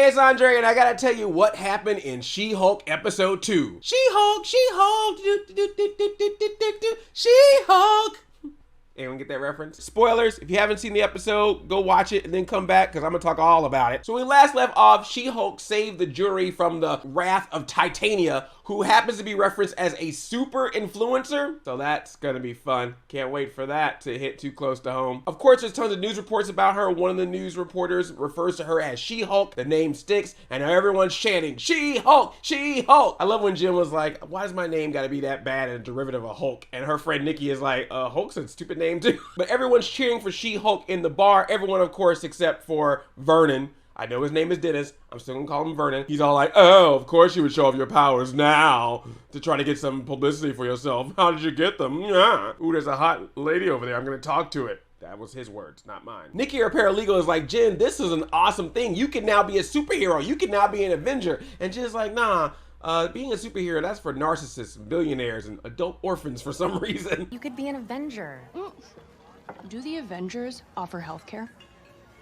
Hey, it's Andre, and I gotta tell you what happened in She-Hulk episode 2. She-Hulk, She-Hulk, She-Hulk. Anyone get that reference? Spoilers, if you haven't seen the episode, go watch it and then come back because I'm gonna talk all about it. So we last left off, She-Hulk saved the jury from the wrath of Titania, who happens to be referenced as a super influencer. So that's gonna be fun. Can't wait for that to hit too close to home. Of course, there's tons of news reports about her. One of the news reporters refers to her as She-Hulk. The name sticks, and now everyone's chanting, She-Hulk, She-Hulk. I love when Jim was like, why does my name gotta be that bad and a derivative of Hulk? And her friend Nikki is like, Hulk's a stupid name too. But everyone's cheering for She-Hulk in the bar. Everyone, of course, except for Vernon. I know his name is Dennis. I'm still gonna call him Vernon. He's all like, oh, of course you would show off your powers now to try to get some publicity for yourself. How did you get them? Yeah. Ooh, there's a hot lady over there. I'm gonna talk to it. That was his words, not mine. Nikki, her paralegal, is like, Jen, this is an awesome thing. You can now be a superhero. You can now be an Avenger. And Jen's like, nah. Being a superhero, that's for narcissists, billionaires, and adult orphans for some reason. You could be an Avenger. Do the Avengers offer healthcare?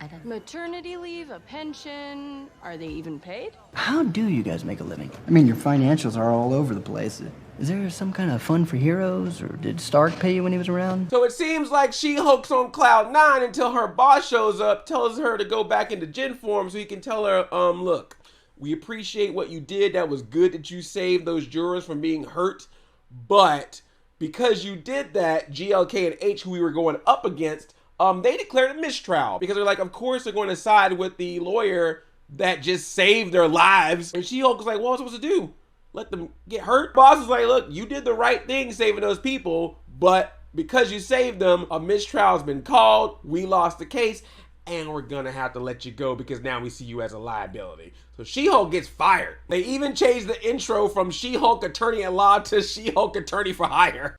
I don't. Maternity leave, a pension, are they even paid? How do you guys make a living? I mean, your financials are all over the place. Is there some kind of fund for heroes, or did Stark pay you when he was around? So it seems like She-Hulk's on cloud 9 until her boss shows up, tells her to go back into Jin form so he can tell her, look, we appreciate what you did. That was good that you saved those jurors from being hurt, but because you did that, GLK and H, who we were going up against, they declared a mistrial because they're like, of course they're going to side with the lawyer that just saved their lives. And She-Hulk was like, what was I supposed to do? Let them get hurt? Boss is like, look, you did the right thing saving those people, but because you saved them, a mistrial has been called, we lost the case, and we're gonna have to let you go because now we see you as a liability. So She-Hulk gets fired. They even changed the intro from She-Hulk attorney at law to She-Hulk attorney for hire.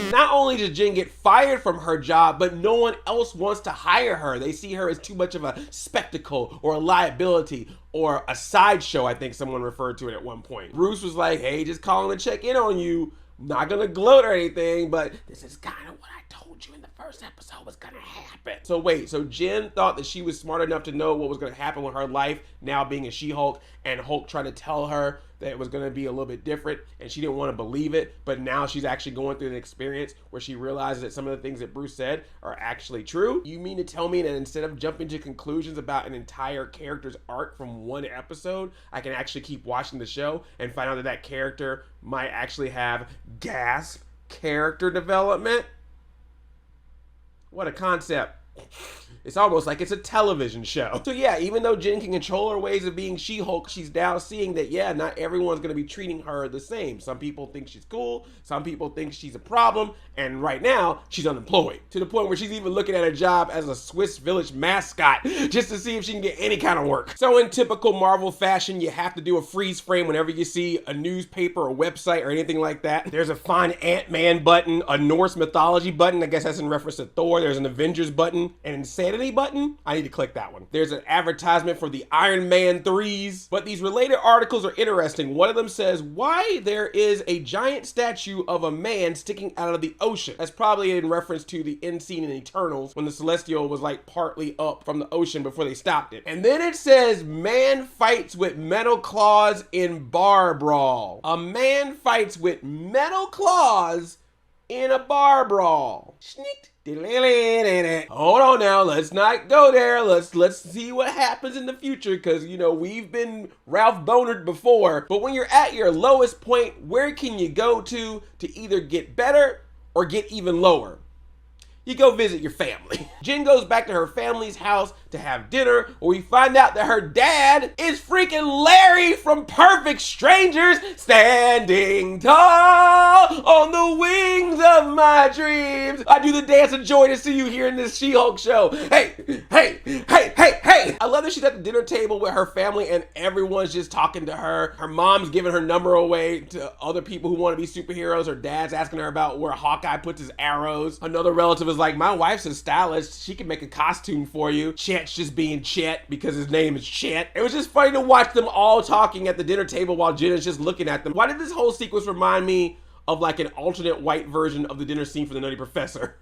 Not only does Jen get fired from her job, but no one else wants to hire her. They see her as too much of a spectacle or a liability or a sideshow, I think someone referred to it at one point. Bruce was like, hey, just calling to check in on you. Not gonna gloat or anything, but this is kind of what I told you in the first episode was gonna happen. So wait, so Jen thought that she was smart enough to know what was gonna happen with her life now being a She-Hulk, and Hulk tried to tell her that it was gonna be a little bit different, and she didn't want to believe it, but now she's actually going through an experience where she realizes that some of the things that Bruce said are actually true. You mean to tell me that instead of jumping to conclusions about an entire character's arc from one episode, I can actually keep watching the show and find out that that character might actually have gasp character development? What a concept. It's almost like it's a television show. So yeah, even though Jen can control her ways of being She-Hulk, she's now seeing that, yeah, not everyone's gonna be treating her the same. Some people think she's cool, some people think she's a problem, and right now, she's unemployed. To the point where she's even looking at a job as a Swiss Village mascot, just to see if she can get any kind of work. So in typical Marvel fashion, you have to do a freeze frame whenever you see a newspaper or website or anything like that. There's a Find Ant-Man button, a Norse mythology button, I guess that's in reference to Thor. There's an Avengers button, an Insanity button. I need to click that one. There's an advertisement for the Iron Man 3s, but these related articles are interesting. One of them says why there is a giant statue of a man sticking out of the ocean. That's probably in reference to the end scene in Eternals when the Celestial was like partly up from the ocean before they stopped it. And then it says man fights with metal claws in bar brawl. A man fights with metal claws in a bar brawl. Sneaked. Hold on now, let's not go there. Let's see what happens in the future, because you know we've been Ralph Bonered before. But when you're at your lowest point, where can you go to either get better or get even lower? You go visit your family. Jen goes back to her family's house to have dinner, where we find out that her dad is freaking Larry from Perfect Strangers, standing tall on the wings of my dreams. I do the dance of joy to see you here in this She-Hulk show. Hey, hey, hey, hey, hey. I love that she's at the dinner table with her family and everyone's just talking to her. Her mom's giving her number away to other people who want to be superheroes. Her dad's asking her about where Hawkeye puts his arrows. Another relative is like, my wife's a stylist. She can make a costume for you. Chet's just being Chet because his name is Chet. It was just funny to watch them all talking at the dinner table while Jen is just looking at them. Why did this whole sequence remind me of like an alternate white version of the dinner scene for the Nutty Professor?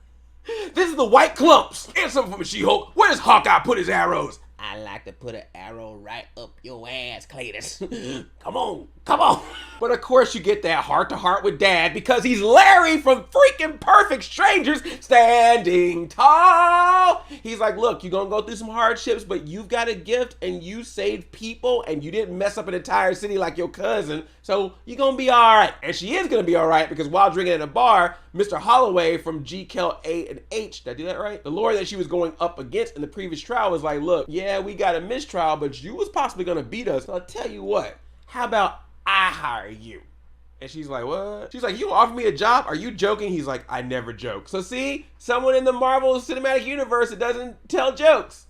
This is the white clumps. And something from a She-Hulk. Where does Hawkeye put his arrows? I like to put an arrow right up your ass, Cletus. Come on, come on. But of course you get that heart-to-heart with Dad because he's Larry from freaking Perfect Strangers standing tall. He's like, look, you're gonna go through some hardships, but you've got a gift and you saved people and you didn't mess up an entire city like your cousin, so you're gonna be all right. And she is gonna be all right because while drinking at a bar, Mr. Holloway from G, Kel, A, and H, did I do that right? The lawyer that she was going up against in the previous trial was like, look, yeah, we got a mistrial, but you was possibly gonna beat us. So I'll tell you what, how about I hire you? And she's like, what? She's like, you offer me a job? Are you joking? He's like, I never joke. So see, someone in the Marvel Cinematic Universe that doesn't tell jokes.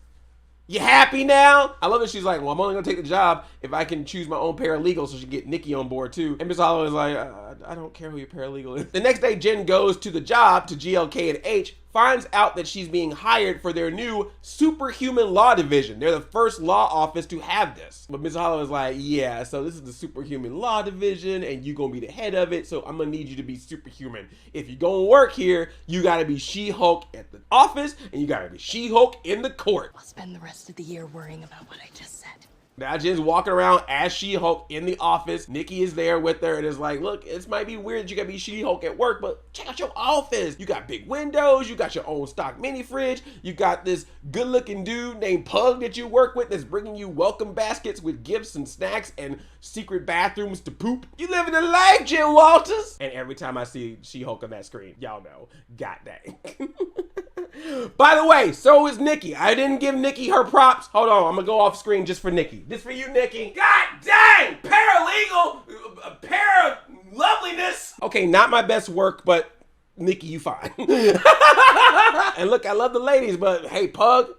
You happy now? I love that she's like, well, I'm only gonna take the job if I can choose my own paralegal so she can get Nikki on board too. And Miss Holloway's like, I don't care who your paralegal is. The next day, Jen goes to the job to GLK and H, finds out that she's being hired for their new Superhuman Law Division. They're the first law office to have this. But Miss Holloway's like, yeah, so this is the Superhuman Law Division and you're gonna be the head of it, so I'm gonna need you to be superhuman. If you're gonna work here, you gotta be She-Hulk at the office and you gotta be She-Hulk in the court. I'll spend the rest of the year worrying about what I just said. Now Jen's walking around as She-Hulk in the office. Nikki is there with her and is like, look, this might be weird that you gotta be She-Hulk at work, but check out your office. You got big windows, you got your own stock mini fridge, you got this good looking dude named Pug that you work with that's bringing you welcome baskets with gifts and snacks and secret bathrooms to poop. You living a life, Jen Walters. And every time I see She-Hulk on that screen, y'all know, god dang. By the way, so is Nikki. I didn't give Nikki her props. Hold on, I'm gonna go off screen just for Nikki. This for you, Nikki. God dang! Paralegal! Para loveliness! Okay, not my best work, but Nikki, you fine. And look, I love the ladies, but hey, Pug,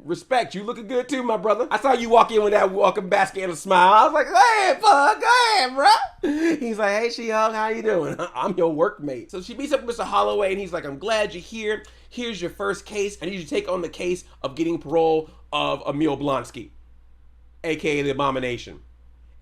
respect. You looking good too, my brother. I saw you walk in with that welcome basket and a smile. I was like, hey, Pug, go ahead, bro. He's like, hey, She-Hulk, how you doing? I'm your workmate. So she meets up with Mr. Holloway and he's like, I'm glad you're here. Here's your first case. I need you to take on the case of getting parole of Emilblonsky, aka the Abomination,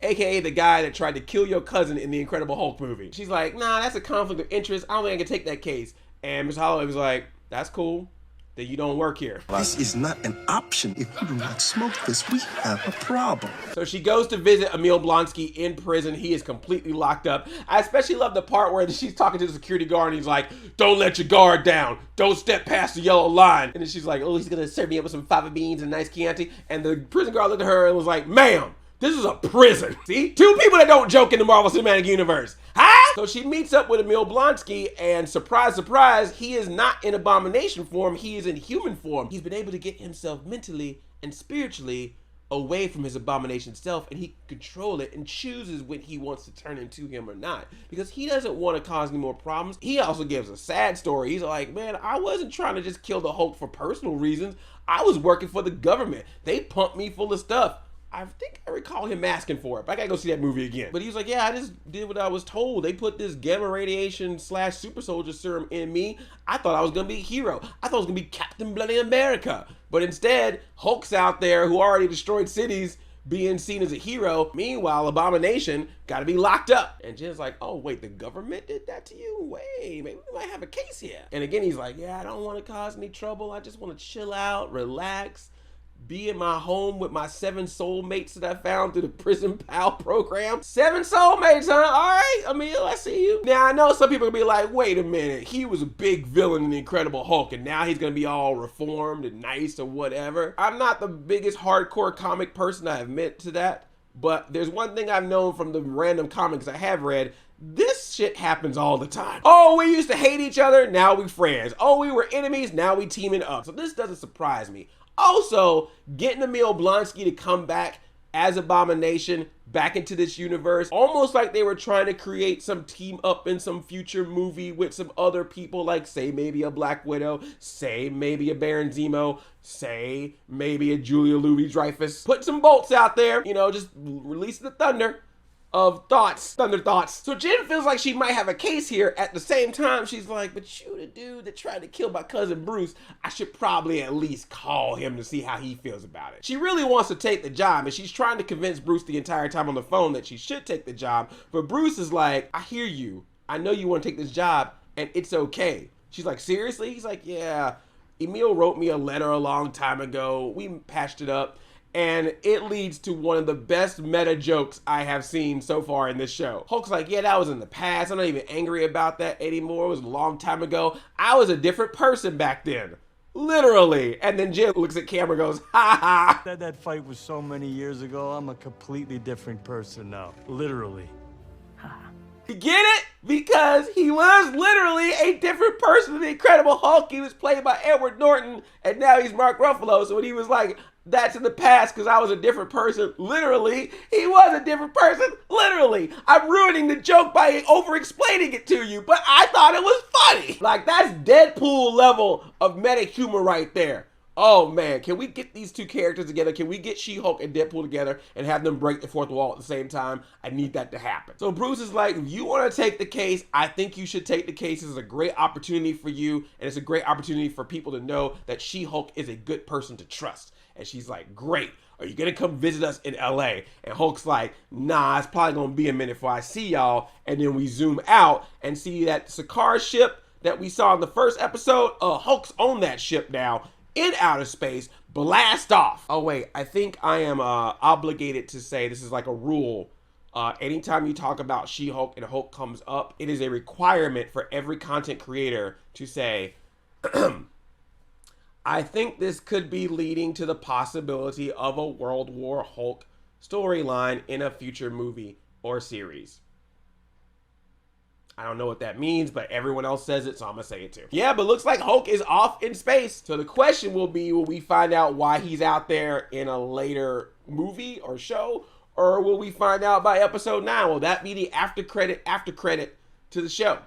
aka the guy that tried to kill your cousin in the Incredible Hulk movie. She's like, nah, that's a conflict of interest. I don't think I can take that case. And Mr. Holloway was like, that's cool. Then you don't work here. This is not an option. If you do not smoke this, we have a problem. So she goes to visit Emilblonsky in prison. He is completely locked up. I especially love the part where she's talking to the security guard and he's like, don't let your guard down. Don't step past the yellow line. And then she's like, oh, he's gonna serve me up with some fava beans and nice Chianti. And the prison guard looked at her and was like, ma'am, this is a prison. See? Two people that don't joke in the Marvel Cinematic Universe. Huh? So she meets up with Emilblonsky and surprise, surprise, he is not in Abomination form, he is in human form. He's been able to get himself mentally and spiritually away from his Abomination self and he can control it and chooses when he wants to turn into him or not because he doesn't want to cause any more problems. He also gives a sad story. He's like, man, I wasn't trying to just kill the Hulk for personal reasons. I was working for the government. They pumped me full of stuff. I think I recall him asking for it, but I gotta go see that movie again. But he was like, yeah, I just did what I was told. They put this gamma radiation / super soldier serum in me. I thought I was gonna be a hero. I thought I was gonna be Captain Bloody America. But instead, Hulk's out there who already destroyed cities being seen as a hero. Meanwhile, Abomination gotta be locked up. And Jen's like, oh wait, the government did that to you? Wait, maybe we might have a case here. And again, he's like, yeah, I don't wanna cause any trouble. I just wanna chill out, relax, be in my home with my 7 soulmates that I found through the Prison Pal program. 7 soulmates, huh? All right, Emil, I see you. Now, I know some people will be like, wait a minute, he was a big villain in the Incredible Hulk, and now he's gonna be all reformed and nice or whatever. I'm not the biggest hardcore comic person, I admit to that, but there's one thing I've known from the random comics I have read. This shit happens all the time. Oh, we used to hate each other, now we friends. Oh, we were enemies, now we teaming up. So this doesn't surprise me. Also, getting Emilblonsky to come back as Abomination back into this universe, almost like they were trying to create some team up in some future movie with some other people, like say maybe a Black Widow, say maybe a Baron Zemo, say maybe a Julia Louis-Dreyfus. Put some bolts out there, you know, just release the thunder of thoughts, thunder thoughts. So Jen feels like she might have a case here. At the same time, she's like, but you the dude that tried to kill my cousin Bruce, I should probably at least call him to see how he feels about it. She really wants to take the job, and she's trying to convince Bruce the entire time on the phone that she should take the job, but Bruce is like, I hear you. I know you want to take this job, and it's okay. She's like, seriously? He's like, yeah. Emil wrote me a letter a long time ago. We patched it up. And it leads to one of the best meta jokes I have seen so far in this show. Hulk's like, yeah, that was in the past. I'm not even angry about that anymore. It was a long time ago. I was a different person back then. Literally. And then Jim looks at camera and goes, ha ha. That fight was so many years ago. I'm a completely different person now. Literally. You get it? Because he was literally a different person in the Incredible Hulk. He was played by Edward Norton, and now he's Mark Ruffalo. So when he was like, that's in the past because I was a different person, literally, he was a different person, literally. I'm ruining the joke by over-explaining it to you, but I thought it was funny. Like, that's Deadpool level of meta humor right there. Oh man, can we get these two characters together? Can we get She-Hulk and Deadpool together and have them break the fourth wall at the same time? I need that to happen. So Bruce is like, if you want to take the case, I think you should take the case. This is a great opportunity for you, and it's a great opportunity for people to know that She-Hulk is a good person to trust. And she's like, great. Are you gonna come visit us in LA? And Hulk's like, nah, it's probably gonna be a minute before I see y'all. And then we zoom out and see that Sakaar ship that we saw in the first episode, Hulk's on that ship now, in outer space, blast off. Oh wait, I think I am obligated to say, this is like a rule. Anytime you talk about She-Hulk and Hulk comes up, it is a requirement for every content creator to say, I think this could be leading to the possibility of a World War Hulk storyline in a future movie or series. I don't know what that means, but everyone else says it, so I'm gonna say it too. Yeah, but looks like Hulk is off in space. So the question will be, will we find out why he's out there in a later movie or show? Or will we find out by episode 9? Will that be the after credit to the show?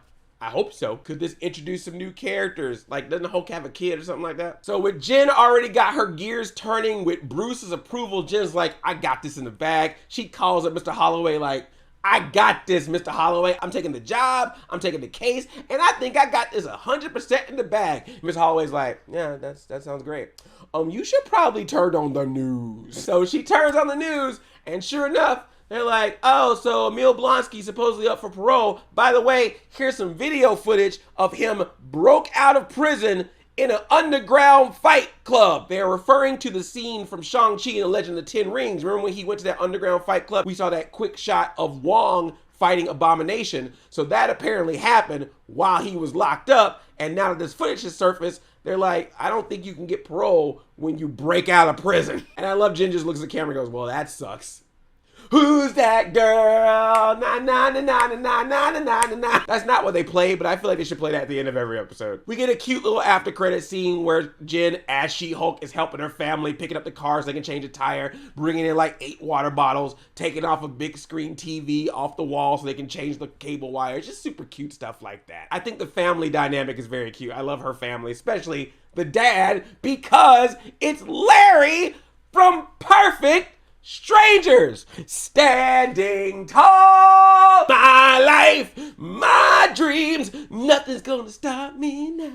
I hope so. Could this introduce some new characters? Like, doesn't Hulk have a kid or something like that? So with Jen already got her gears turning, with Bruce's approval, Jen's like, I got this in the bag. She calls up Mr. Holloway like, I got this, Mr. Holloway. I'm taking the job, I'm taking the case, and I think I got this 100% in the bag. Mr. Holloway's like, yeah, that sounds great. You should probably turn on the news. So she turns on the news, and sure enough, they're like, oh, so Emilblonsky supposedly up for parole. By the way, here's some video footage of him broke out of prison in an underground fight club. They're referring to the scene from Shang-Chi and the Legend of the Ten Rings. Remember when he went to that underground fight club? We saw that quick shot of Wong fighting Abomination. So that apparently happened while he was locked up. And now that this footage has surfaced, they're like, I don't think you can get parole when you break out of prison. And I love Jen just looks at the camera and goes, well, that sucks. Who's that girl? Na na na na na na na na na. That's not what they played, but I feel like they should play that at the end of every episode. We get a cute little after credit scene where Jen, as She-Hulk, is helping her family picking up the cars so they can change a tire, bringing in like 8 water bottles, taking off a big screen TV off the wall so they can change the cable wires. Just super cute stuff like that. I think the family dynamic is very cute. I love her family, especially the dad, because it's Larry from Perfect Strangers. Standing tall, my life, my dreams, nothing's gonna stop me now.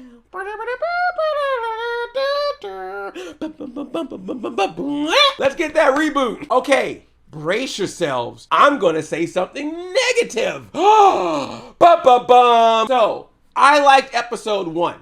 Let's get that reboot. Okay, brace yourselves. I'm gonna say something negative. So, I liked episode 1.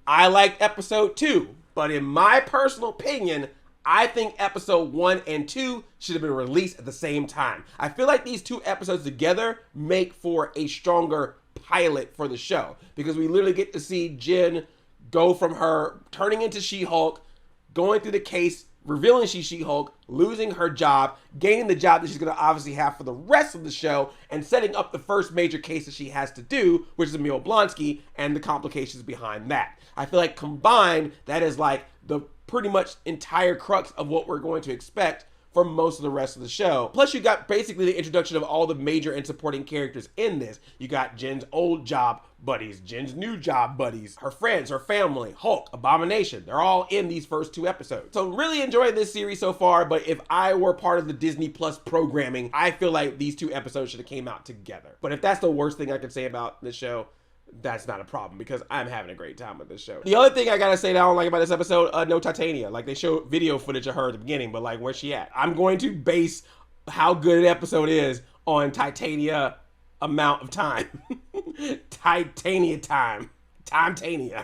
I liked episode 2. But in my personal opinion, I think episode 1 and 2 should have been released at the same time. I feel like these 2 episodes together make for a stronger pilot for the show, because we literally get to see Jen go from her turning into She-Hulk, going through the case, revealing she's She-Hulk, losing her job, gaining the job that she's going to obviously have for the rest of the show, and setting up the first major case that she has to do, which is Emilblonsky, and the complications behind that. I feel like combined, that is like the pretty much entire crux of what we're going to expect for most of the rest of the show. Plus, you got basically the introduction of all the major and supporting characters in this. You got Jen's old job buddies, Jen's new job buddies, her friends, her family, Hulk, Abomination. They're all in these first 2 episodes. So really enjoying this series so far, but if I were part of the Disney Plus programming, I feel like these 2 episodes should have came out together. But if that's the worst thing I can say about this show, that's not a problem, because I'm having a great time with this show. The other thing I gotta say that I don't like about this episode, no Titania. Like, they show video footage of her at the beginning, but like, where's she at? I'm going to base how good an episode is on Titania amount of time. Titania time. Timetania.